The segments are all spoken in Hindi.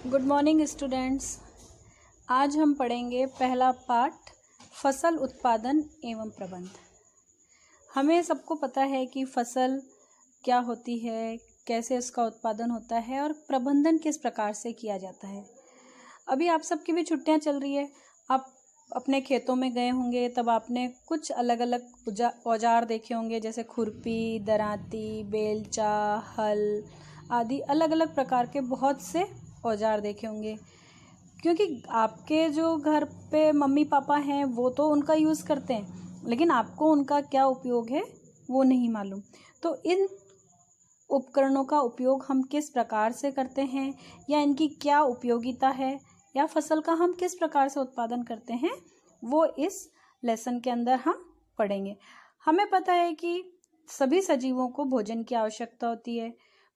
Good morning students. आज हम पढ़ेंगे पहला पाठ फसल उत्पादन एवं प्रबंध। हमें सबको पता है कि फसल क्या होती है, कैसे इसका उत्पादन होता है और प्रबंधन किस प्रकार से किया जाता है। अभी आप सबकी भी छुट्टियां चल रही है, आप अपने खेतों में गए होंगे, तब आपने कुछ अलग अलग औजार देखे होंगे, जैसे खुरपी, दरांती, बेलचा, हल आदि अलग अलग प्रकार के बहुत से औजार देखे होंगे। क्योंकि आपके जो घर पे मम्मी पापा हैं वो तो उनका यूज़ करते हैं, लेकिन आपको उनका क्या उपयोग है वो नहीं मालूम। तो इन उपकरणों का उपयोग हम किस प्रकार से करते हैं या इनकी क्या उपयोगिता है या फसल का हम किस प्रकार से उत्पादन करते हैं, वो इस लेसन के अंदर हम पढ़ेंगे। हमें पता है कि सभी सजीवों को भोजन की आवश्यकता होती है।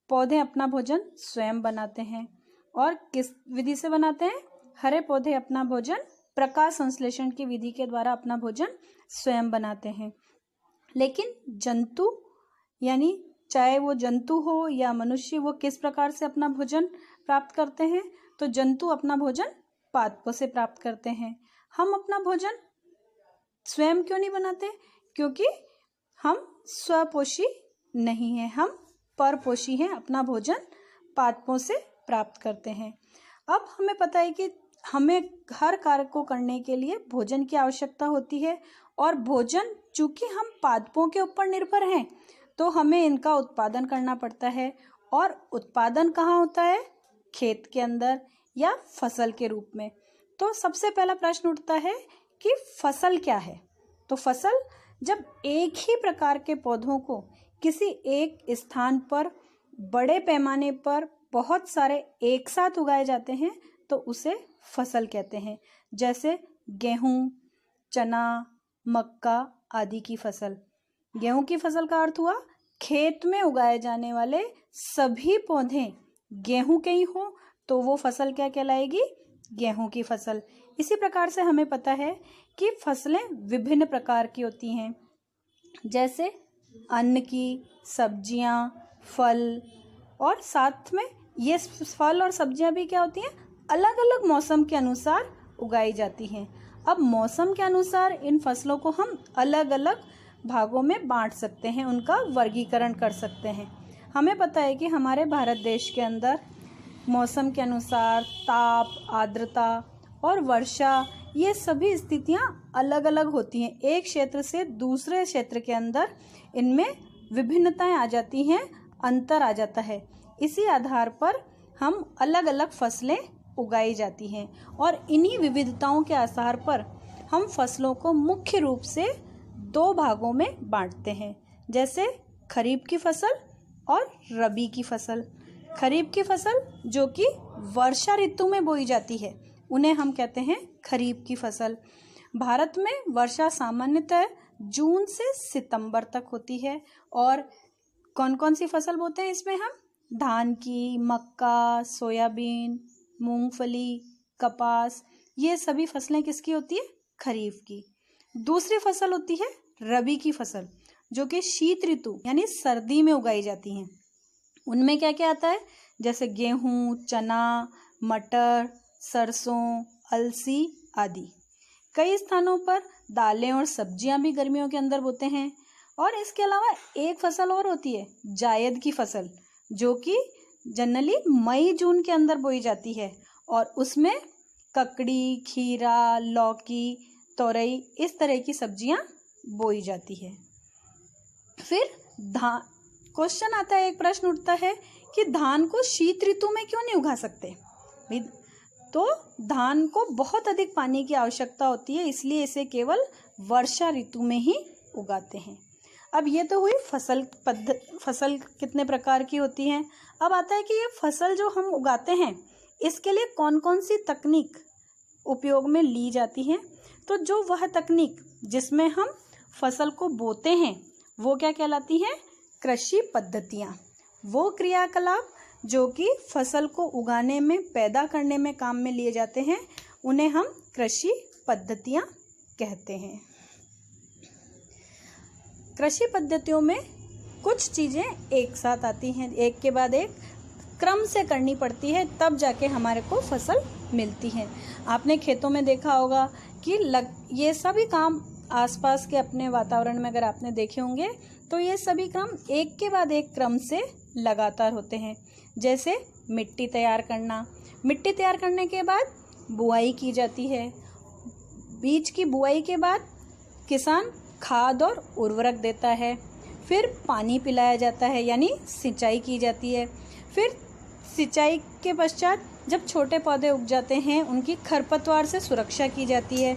पौधे अपना भोजन स्वयं बनाते हैं और किस विधि से बनाते हैं? हरे पौधे अपना भोजन प्रकाश संश्लेषण की विधि के द्वारा अपना भोजन स्वयं बनाते हैं। लेकिन जंतु, यानी चाहे वो जंतु हो या मनुष्य, वो किस प्रकार से अपना भोजन प्राप्त करते हैं? तो जंतु अपना भोजन पादपों से प्राप्त करते हैं। हम अपना भोजन स्वयं क्यों नहीं बनाते? क्योंकि हम स्वपोषी नहीं हैं, हम परपोषी हैं, अपना भोजन पादपों से प्राप्त करते हैं। अब हमें पता है कि हमें हर कार्य को करने के लिए भोजन की आवश्यकता होती है, और भोजन चूंकि हम पादपों के ऊपर निर्भर हैं तो हमें इनका उत्पादन करना पड़ता है। और उत्पादन कहाँ होता है? खेत के अंदर या फसल के रूप में। तो सबसे पहला प्रश्न उठता है कि फसल क्या है? तो फसल जब एक ही प्रकार के पौधों को किसी एक स्थान पर बड़े पैमाने पर बहुत सारे एक साथ उगाए जाते हैं तो उसे फसल कहते हैं। जैसे गेहूं, चना, मक्का आदि की फसल। गेहूं की फसल का अर्थ हुआ खेत में उगाए जाने वाले सभी पौधे गेहूं के ही हो तो वो फसल क्या कहलाएगी? गेहूं की फसल। इसी प्रकार से हमें पता है कि फसलें विभिन्न प्रकार की होती हैं, जैसे अन्न की, सब्जियां, फल, और साथ में ये फल और सब्जियां भी क्या होती हैं? अलग अलग मौसम के अनुसार उगाई जाती हैं। अब मौसम के अनुसार इन फसलों को हम अलग अलग भागों में बांट सकते हैं, उनका वर्गीकरण कर सकते हैं। हमें पता है कि हमारे भारत देश के अंदर मौसम के अनुसार ताप, आर्द्रता और वर्षा, ये सभी स्थितियां अलग अलग होती हैं। एक क्षेत्र से दूसरे क्षेत्र के अंदर इनमें विभिन्नताएं आ जाती हैं, अंतर आ जाता है। इसी आधार पर हम अलग अलग फसलें उगाई जाती हैं, और इन्हीं विविधताओं के आधार पर हम फसलों को मुख्य रूप से दो भागों में बांटते हैं, जैसे खरीफ की फसल और रबी की फसल। खरीफ की फसल जो कि वर्षा ऋतु में बोई जाती है, उन्हें हम कहते हैं खरीफ की फसल। भारत में वर्षा सामान्यतः जून से सितंबर तक होती है। और कौन कौन सी फसल बोते हैं इसमें हम? धान की, मक्का, सोयाबीन, मूंगफली, कपास, ये सभी फसलें किसकी होती है? खरीफ की। दूसरी फसल होती है रबी की फसल, जो कि शीत ऋतु यानी सर्दी में उगाई जाती हैं। उनमें क्या क्या आता है? जैसे गेहूं, चना, मटर, सरसों, अलसी आदि। कई स्थानों पर दालें और सब्जियां भी गर्मियों के अंदर बोते हैं। और इसके अलावा एक फसल और होती है जायद की फसल, जो कि जनरली मई जून के अंदर बोई जाती है, और उसमें ककड़ी, खीरा, लौकी, तोरई, इस तरह की सब्जियां बोई जाती है। फिर धान, क्वेश्चन आता है, एक प्रश्न उठता है कि धान को शीत ऋतु में क्यों नहीं उगा सकते? तो धान को बहुत अधिक पानी की आवश्यकता होती है, इसलिए इसे केवल वर्षा ऋतु में ही उगाते हैं। अब ये तो हुई फसल कितने प्रकार की होती हैं। अब आता है कि ये फसल जो हम उगाते हैं इसके लिए कौन कौन सी तकनीक उपयोग में ली जाती है। तो जो वह तकनीक जिसमें हम फसल को बोते हैं वो क्या कहलाती हैं? कृषि पद्धतियाँ। वो क्रियाकलाप जो कि फसल को उगाने में, पैदा करने में काम में लिए जाते हैं, उन्हें हम कृषि पद्धतियाँ कहते हैं। कृषि पद्धतियों में कुछ चीज़ें एक साथ आती हैं, एक के बाद एक। क्रम से करनी पड़ती है, तब जाके हमारे को फसल मिलती है। आपने खेतों में देखा होगा कि ये सभी काम आसपास के अपने वातावरण में अगर आपने देखे होंगे तो ये सभी काम एक के बाद एक क्रम से लगातार होते हैं। जैसे मिट्टी तैयार करना, मिट्टी तैयार करने के बाद बुआई की जाती है। बीज की बुआई के बाद किसान खाद और उर्वरक देता है, फिर पानी पिलाया जाता है यानी सिंचाई की जाती है। फिर सिंचाई के पश्चात जब छोटे पौधे उग जाते हैं उनकी खरपतवार से सुरक्षा की जाती है।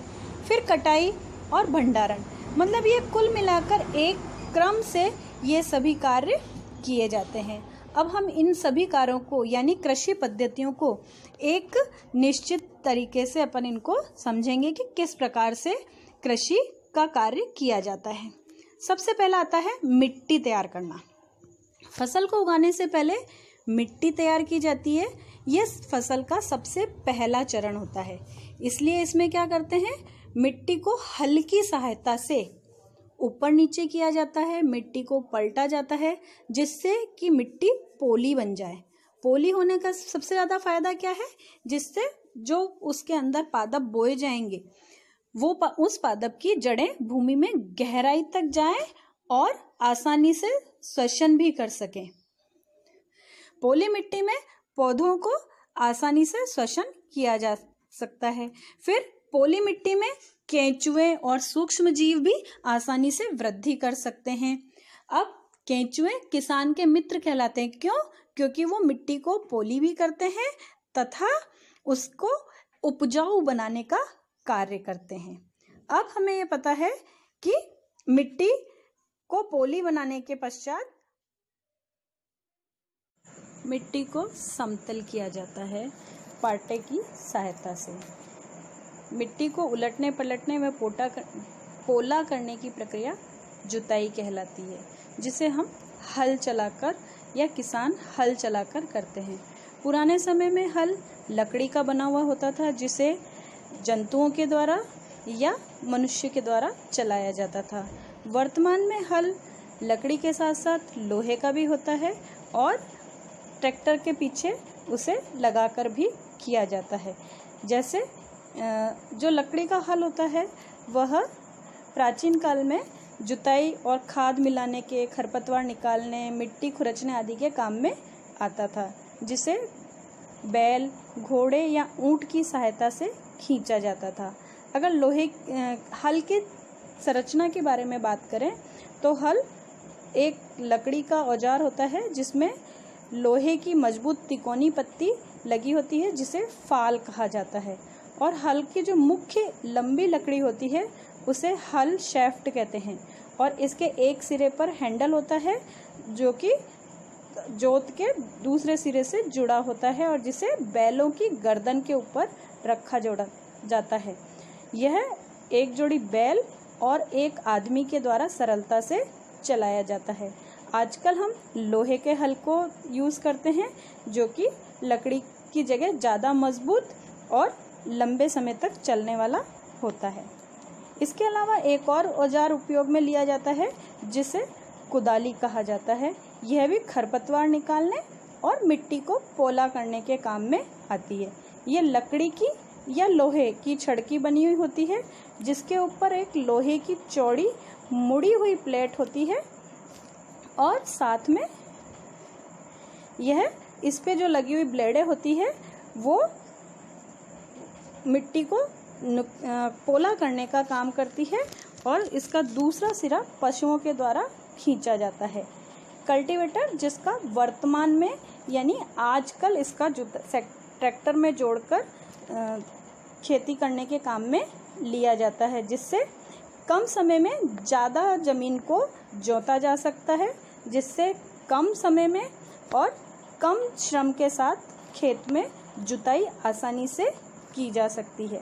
फिर कटाई और भंडारण, मतलब ये कुल मिलाकर एक क्रम से ये सभी कार्य किए जाते हैं। अब हम इन सभी कार्यों को यानी कृषि पद्धतियों को एक निश्चित तरीके से अपन इनको समझेंगे कि किस प्रकार से कृषि का कार्य किया जाता है। सबसे पहला आता है मिट्टी तैयार करना। फसल को उगाने से पहले मिट्टी तैयार की जाती है। यह फसल का सबसे पहला चरण होता है, इसलिए इसमें क्या करते हैं, मिट्टी को हल की सहायता से ऊपर नीचे किया जाता है, मिट्टी को पलटा जाता है जिससे कि मिट्टी पोली बन जाए। पोली होने का सबसे ज़्यादा फायदा क्या है, जिससे जो उसके अंदर पादप बोए जाएंगे वो उस पादप की जड़ें भूमि में गहराई तक जाएं और आसानी से श्वसन भी कर सकें। पोली मिट्टी में पौधों को आसानी से श्वसन किया जा सकता है। फिर पोली मिट्टी में केंचुए और सूक्ष्म जीव भी आसानी से वृद्धि कर सकते हैं। अब केंचुए किसान के मित्र कहलाते हैं। क्यों? क्योंकि वो मिट्टी को पोली भी करते हैं तथा उसको उपजाऊ बनाने का कार्य करते हैं। अब हमें ये पता है कि मिट्टी को पोली बनाने के पश्चात मिट्टी को समतल किया जाता है पाटे की सहायता से। मिट्टी को उलटने पलटने में पोला करने की प्रक्रिया जुताई कहलाती है, जिसे हम हल चलाकर या किसान हल चलाकर करते हैं। पुराने समय में हल लकड़ी का बना हुआ होता था, जिसे जंतुओं के द्वारा या मनुष्य के द्वारा चलाया जाता था। वर्तमान में हल लकड़ी के साथ साथ लोहे का भी होता है और ट्रैक्टर के पीछे उसे लगाकर भी किया जाता है। जैसे जो लकड़ी का हल होता है वह प्राचीन काल में जुताई और खाद मिलाने के, खरपतवार निकालने, मिट्टी खुरचने आदि के काम में आता था, जिसे बैल, घोड़े या ऊंट की सहायता से खींचा जाता था। अगर हल की संरचना के बारे में बात करें तो हल एक लकड़ी का औजार होता है जिसमें लोहे की मजबूत तिकोनी पत्ती लगी होती है, जिसे फाल कहा जाता है। और हल की जो मुख्य लंबी लकड़ी होती है उसे हल शैफ्ट कहते हैं और इसके एक सिरे पर हैंडल होता है जो कि जोत के दूसरे सिरे से जुड़ा होता है और जिसे बैलों की गर्दन के ऊपर रखा जोड़ा जाता है। यह एक जोड़ी बैल और एक आदमी के द्वारा सरलता से चलाया जाता है। आजकल हम लोहे के हल को यूज़ करते हैं जो कि लकड़ी की जगह ज़्यादा मजबूत और लंबे समय तक चलने वाला होता है। इसके अलावा एक और औजार उपयोग में लिया जाता है जिसे कुदाली कहा जाता है। यह भी खरपतवार निकालने और मिट्टी को पोला करने के काम में आती है। यह लकड़ी की या लोहे की छड़ की बनी हुई होती है जिसके ऊपर एक लोहे की चौड़ी मुड़ी हुई प्लेट होती है और साथ में यह इस पे जो लगी हुई ब्लेडें होती है वो मिट्टी को पोला करने का काम करती है और इसका दूसरा सिरा पशुओं के द्वारा खींचा जाता है। कल्टीवेटर, जिसका वर्तमान में यानी आजकल इसका ट्रैक्टर में जोड़कर खेती करने के काम में लिया जाता है, जिससे कम समय में ज़्यादा ज़मीन को जोता जा सकता है, जिससे कम समय में और कम श्रम के साथ खेत में जुताई आसानी से की जा सकती है।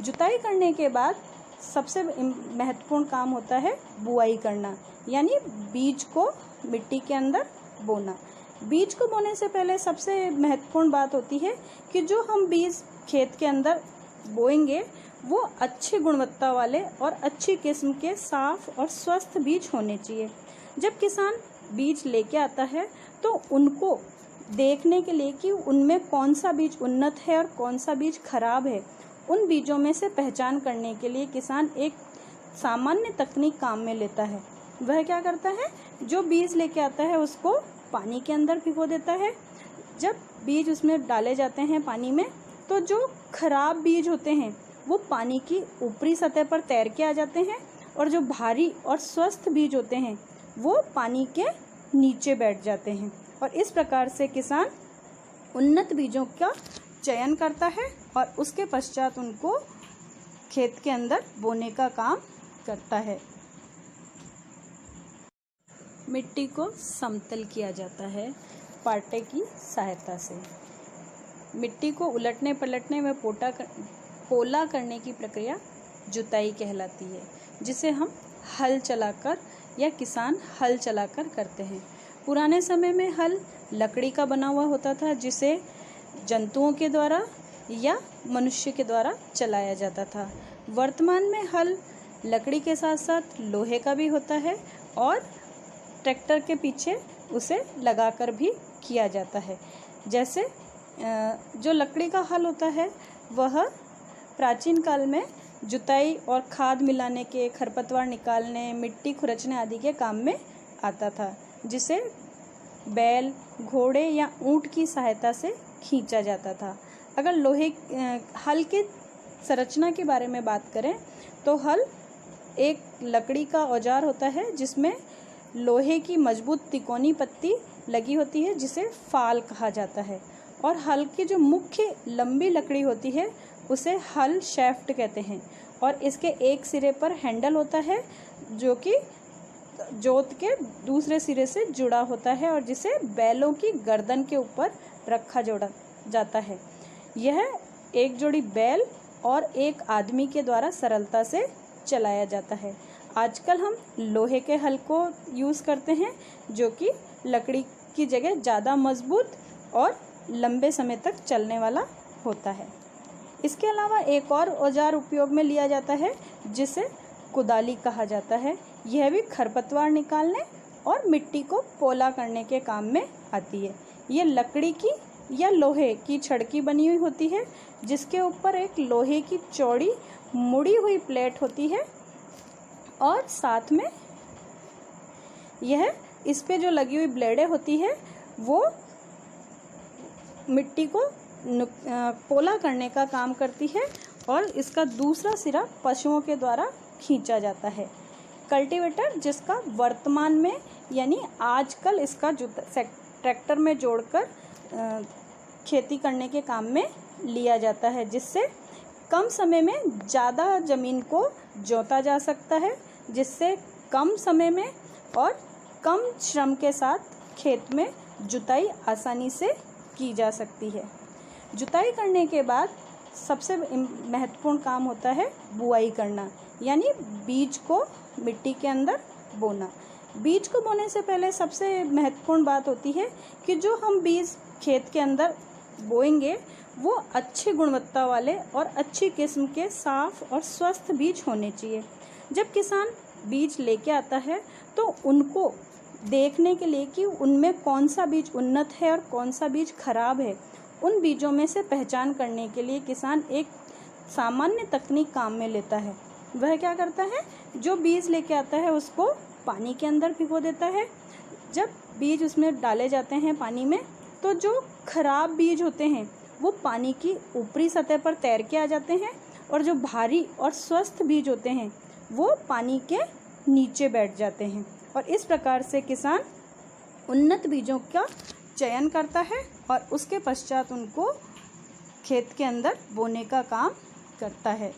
जुताई करने के बाद सबसे महत्वपूर्ण काम होता है बुआई करना, यानी बीज को मिट्टी के अंदर बोना। बीज को बोने से पहले सबसे महत्वपूर्ण बात होती है कि जो हम बीज खेत के अंदर बोएंगे वो अच्छी गुणवत्ता वाले और अच्छी किस्म के साफ और स्वस्थ बीज होने चाहिए। जब किसान बीज लेके आता है तो उनको देखने के लिए कि उनमें कौन सा बीज उन्नत है और कौन सा बीज खराब है, उन बीजों में से पहचान करने के लिए किसान एक सामान्य तकनीक काम में लेता है। वह क्या करता है, जो बीज लेके आता है उसको पानी के अंदर भिगो देता है। जब बीज उसमें डाले जाते हैं पानी में, तो जो खराब बीज होते हैं वो पानी की ऊपरी सतह पर तैर के आ जाते हैं और जो भारी और स्वस्थ बीज होते हैं वो पानी के नीचे बैठ जाते हैं। और इस प्रकार से किसान उन्नत बीजों का चयन करता है और उसके पश्चात उनको खेत के अंदर बोने का काम करता है। मिट्टी को समतल किया जाता है पाटे की सहायता से। मिट्टी को उलटने पलटने व पोला करने की प्रक्रिया जुताई कहलाती है, जिसे हम हल चलाकर या किसान हल चलाकर करते हैं। पुराने समय में हल लकड़ी का बना हुआ होता था, जिसे जंतुओं के द्वारा या मनुष्य के द्वारा चलाया जाता था। वर्तमान में हल लकड़ी के साथ साथ लोहे का भी होता है और ट्रैक्टर के पीछे उसे लगाकर भी किया जाता है। जैसे जो लकड़ी का हल होता है वह प्राचीन काल में जुताई और खाद मिलाने के, खरपतवार निकालने, मिट्टी खुरचने आदि के काम में आता था, जिसे बैल, घोड़े या ऊंट की सहायता से खींचा जाता था। अगर हल की संरचना के बारे में बात करें तो हल एक लकड़ी का औजार होता है, जिसमें लोहे की मजबूत तिकोनी पत्ती लगी होती है, जिसे फाल कहा जाता है। और हल की जो मुख्य लंबी लकड़ी होती है उसे हल शैफ्ट कहते हैं और इसके एक सिरे पर हैंडल होता है, जो कि जोत के दूसरे सिरे से जुड़ा होता है और जिसे बैलों की गर्दन के ऊपर रखा जोड़ा जाता है। यह एक जोड़ी बैल और एक आदमी के द्वारा सरलता से चलाया जाता है। आजकल हम लोहे के हल को यूज़ करते हैं, जो कि लकड़ी की जगह ज़्यादा मजबूत और लंबे समय तक चलने वाला होता है। इसके अलावा एक और औजार उपयोग में लिया जाता है, जिसे कुदाली कहा जाता है। यह भी खरपतवार निकालने और मिट्टी को पोला करने के काम में आती है। यह लकड़ी की या लोहे की छड़ की बनी हुई होती है, जिसके ऊपर एक लोहे की चौड़ी मुड़ी हुई प्लेट होती है और साथ में इस पे जो लगी हुई ब्लेडें होती है वो मिट्टी को पोला करने का काम करती है और इसका दूसरा सिरा पशुओं के द्वारा खींचा जाता है। कल्टीवेटर, जिसका वर्तमान में यानी आजकल इसका ट्रैक्टर में जोड़कर खेती करने के काम में लिया जाता है, जिससे कम समय में ज़्यादा ज़मीन को जोता जा सकता है, जिससे कम समय में और कम श्रम के साथ खेत में जुताई आसानी से की जा सकती है। जुताई करने के बाद सबसे महत्वपूर्ण काम होता है बुआई करना, यानी बीज को मिट्टी के अंदर बोना। बीज को बोने से पहले सबसे महत्वपूर्ण बात होती है कि जो हम बीज खेत के अंदर बोएंगे वो अच्छी गुणवत्ता वाले और अच्छी किस्म के साफ और स्वस्थ बीज होने चाहिए। जब किसान बीज लेके आता है तो उनको देखने के लिए कि उनमें कौन सा बीज उन्नत है और कौन सा बीज खराब है, उन बीजों में से पहचान करने के लिए किसान एक सामान्य तकनीक काम में लेता है। वह क्या करता है, जो बीज लेके आता है उसको पानी के अंदर भिगो देता है। जब बीज उसमें डाले जाते हैं पानी में, तो जो खराब बीज होते हैं वो पानी की ऊपरी सतह पर तैर के आ जाते हैं और जो भारी और स्वस्थ बीज होते हैं वो पानी के नीचे बैठ जाते हैं। और इस प्रकार से किसान उन्नत बीजों का चयन करता है और उसके पश्चात उनको खेत के अंदर बोने का काम करता है।